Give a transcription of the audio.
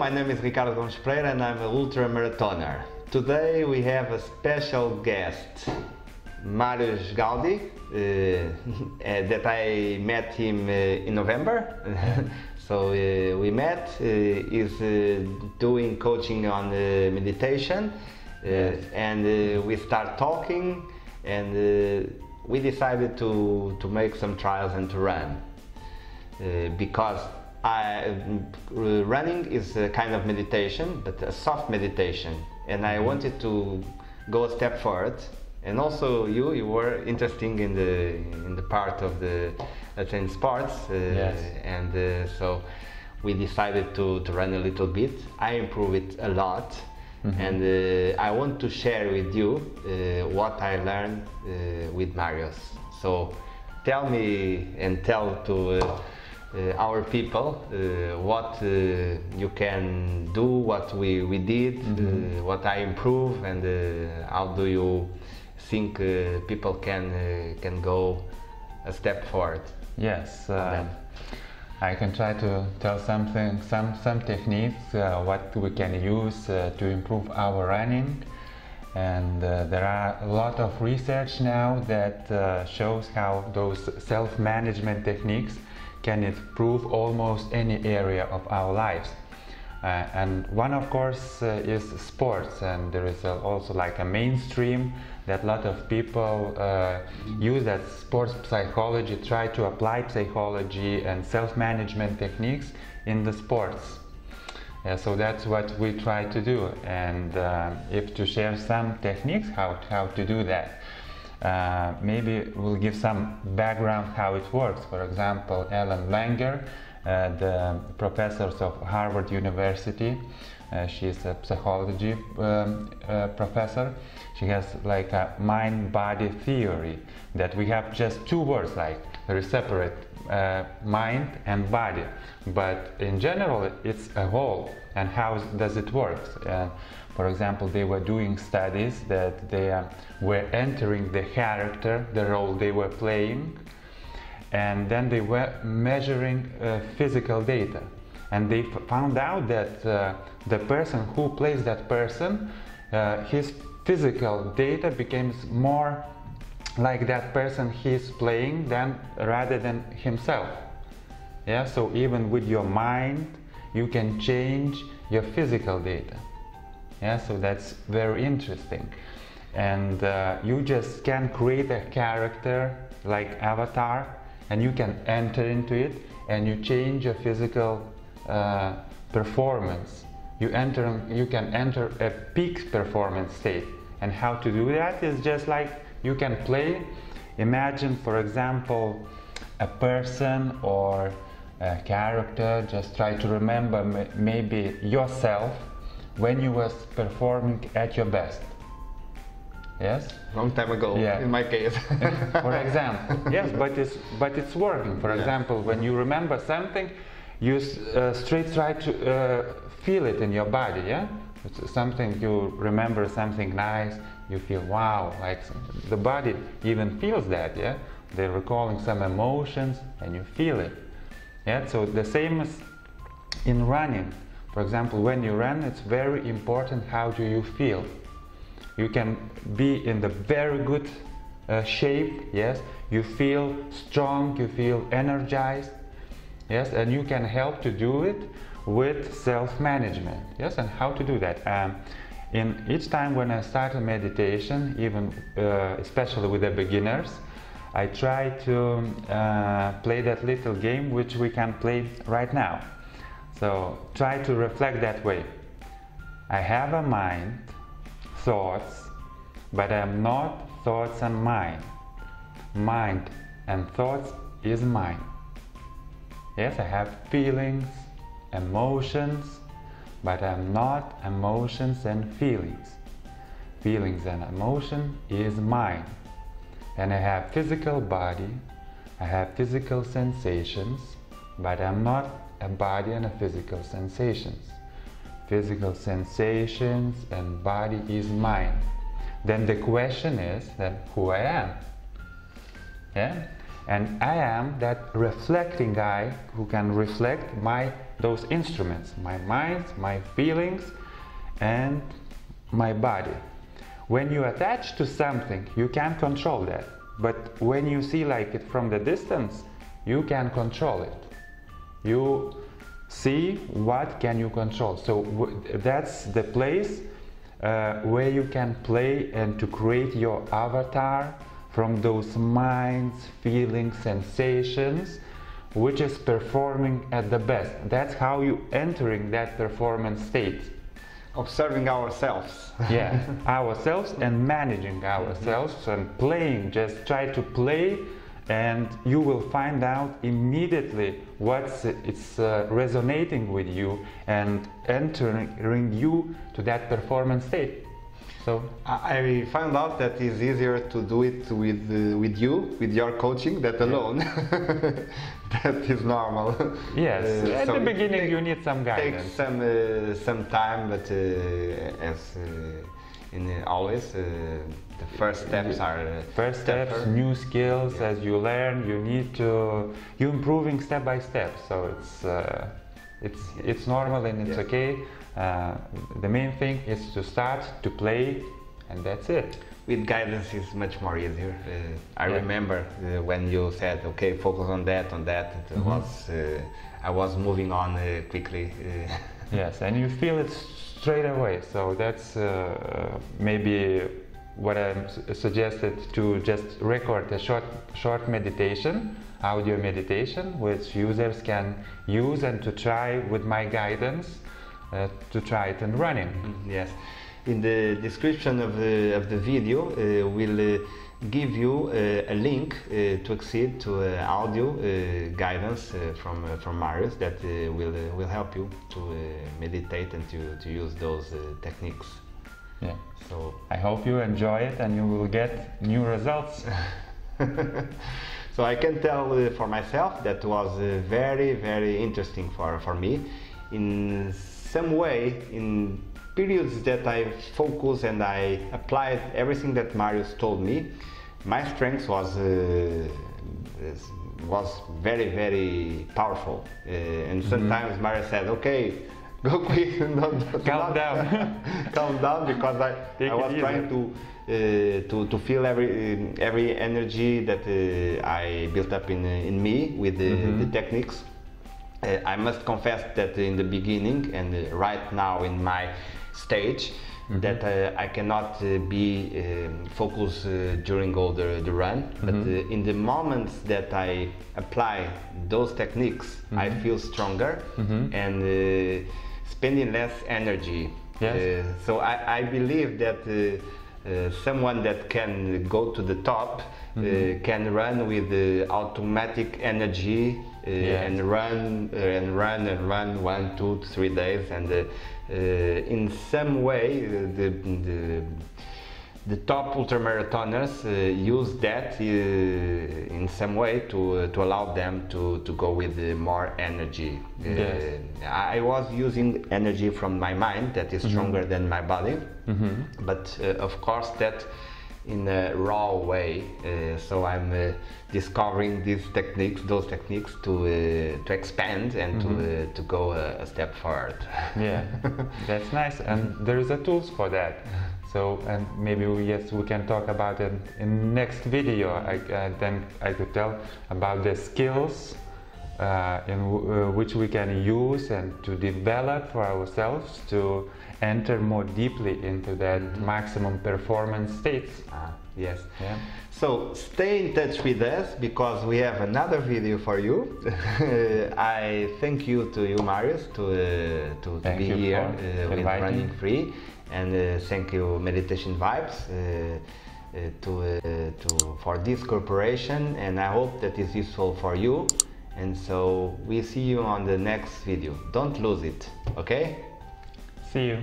my name is Ricardo Gomes Pereira and I'm an ultra marathoner. Today we have a special guest, Marius Gaudi, that I met him in November. So we met, he's doing coaching on meditation, and we start talking, and we decided to make some trials and to run. Because running is a kind of meditation, but a soft meditation, and I wanted to go a step forward. And also you were interested in the part of the, let's say, in sports, and so we decided to run a little bit. I improved it a lot, and I want to share with you what I learned with Marius. So tell me and tell to our people what you can do, what we did, what I improve, and how do you think people can go a step forward. Yes, I can try to tell some techniques what we can use to improve our running. And there are a lot of research now that shows how those self-management techniques can improve almost any area of our lives. And one, of course, is sports, and there is also like a mainstream that a lot of people use that sports psychology, try to apply psychology and self-management techniques in the sports. So that's what we try to do, and if to share some techniques how to do that. Maybe we'll give some background how it works. For example, Ellen Langer, the professor of Harvard University, she's a psychology professor. She has like a mind-body theory that we have just two words, like very separate, mind and body, but in general it's a whole. And how does it work? For example, they were doing studies that they were entering the character, the role they were playing, and then they were measuring physical data, and they found out that the person who plays that person, his physical data becomes more like that person he's playing rather than himself. Yeah, so even with your mind you can change your physical data. Yeah, so that's very interesting. And you just can create a character like avatar, and you can enter into it and you change your physical performance. You can enter a peak performance state. And how to do that is just like you can play. Imagine, for example, a person or a character. Just try to remember maybe yourself when you was performing at your best. Yes? Long time ago, in my case. For example, yes, but it's working. For example, when you remember something, you straight try to feel it in your body. Yeah, it's something you remember, something nice. You feel wow, like the body even feels that. Yeah, they're recalling some emotions, and you feel it. Yeah, so the same as in running. For example, when you run, it's very important how do you feel. You can be in the very good shape, yes, you feel strong, you feel energized, yes, and you can help to do it with self-management, yes. And how to do that? In each time when I start a meditation, even especially with the beginners, I try to play that little game which we can play right now. So try to reflect that way. I have a mind, thoughts, but I am not thoughts and mind. Mind and thoughts is mine. Yes, I have feelings, emotions, but I am not emotions and feelings. Feelings and emotion is mine. And I have physical body, I have physical sensations, but I'm not a body and a physical sensations. Physical sensations and body is mine. Then the question is that who I am. Yeah? and I am that reflecting guy who can reflect those instruments, my mind, my feelings, and my body. When you attach to something, you can't control that. But when you see like it from the distance, you can control it. You see what can you control. So that's the place where you can play and to create your avatar from those minds, feelings, sensations, which is performing at the best. That's how you entering that performance state. Observing ourselves. Yeah, ourselves and managing ourselves and playing. Just try to play, and you will find out immediately what's resonating with you and entering you to that performance state. So I found out that it's easier to do it with you, with your coaching, than alone. That is normal. Yes, at so the beginning you need some guidance. Takes some time, but always the first steps are first steps, new skills. Yeah. As you learn, you're improving step by step. So it's normal and it's okay. The main thing is to start to play, and that's it. With guidance is much more easier. I remember when you said, okay, focus on that. It I was moving on quickly. Yes, and you feel it straight away. So that's maybe what I suggested, to just record a short meditation, audio meditation, which users can use and to try with my guidance. To try it in running. Yes, in the description of the video we'll give you a link to accede to audio guidance from Marius that will help you to meditate and to use those techniques. Yeah. So I hope you enjoy it and you will get new results. So I can tell for myself that was very, very interesting for me. In some way, in periods that I focused and I applied everything that Marius told me, my strength was very, very powerful. And sometimes Marius said, okay, go quick, calm down. Calm down, because I was trying to feel every energy that I built up in me with the techniques. I must confess that in the beginning and right now in my stage, that I cannot be focused during all the run, but in the moments that I apply those techniques, I feel stronger and spending less energy. Yes. So I believe that someone that can go to the top can run with automatic energy. And run 1, 2, 3 days, and in some way the top ultramarathoners use that in some way to allow them to go with more energy. Yes. I was using energy from my mind that is stronger than my body, but of course that in a raw way. So I'm discovering those techniques to expand and to go a step forward. Yeah, that's nice, and there is a tools for that. So, and maybe we can talk about it in next video. Then I could tell about the skills which we can use and to develop for ourselves to enter more deeply into that maximum performance states. Yes. Yeah. So stay in touch with us, because we have another video for you. I thank you to you, Marius, to be here with Running Free, and thank you Meditation Vibes for this cooperation, and I hope that is useful for you. And so we see you on the next video. Don't lose it, okay? See you.